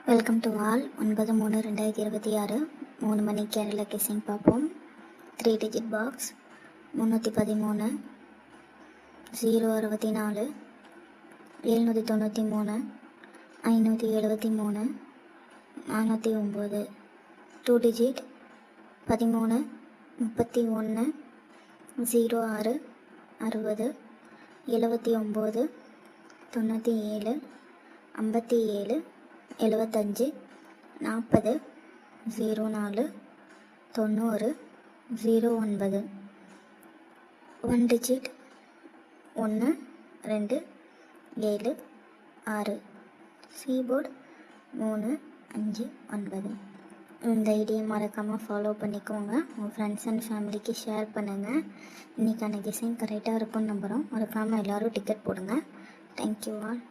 Welcome to all. 9/3/2026 3 மணி Kerala guessing பார்ப்போம். 3 digit box 313 064 793 573 409. 2 digit 13 31 06 60 79 97 57 75 40 04 90 09. 1 digit 1 2 7 6. சீபோர்டு 3 5 9. இந்த ஐடியை மறக்காமல் ஃபாலோ பண்ணிக்கோங்க. உங்கள் ஃப்ரெண்ட்ஸ் அண்ட் ஃபேமிலிக்கு ஷேர் பண்ணுங்கள். இன்றைக்கான கெஸ்ஸிங் கரெக்டாக இருக்கும்னு நம்புகிறோம். மறக்காமல் எல்லோரும் டிக்கெட் போடுங்க. Thank you all.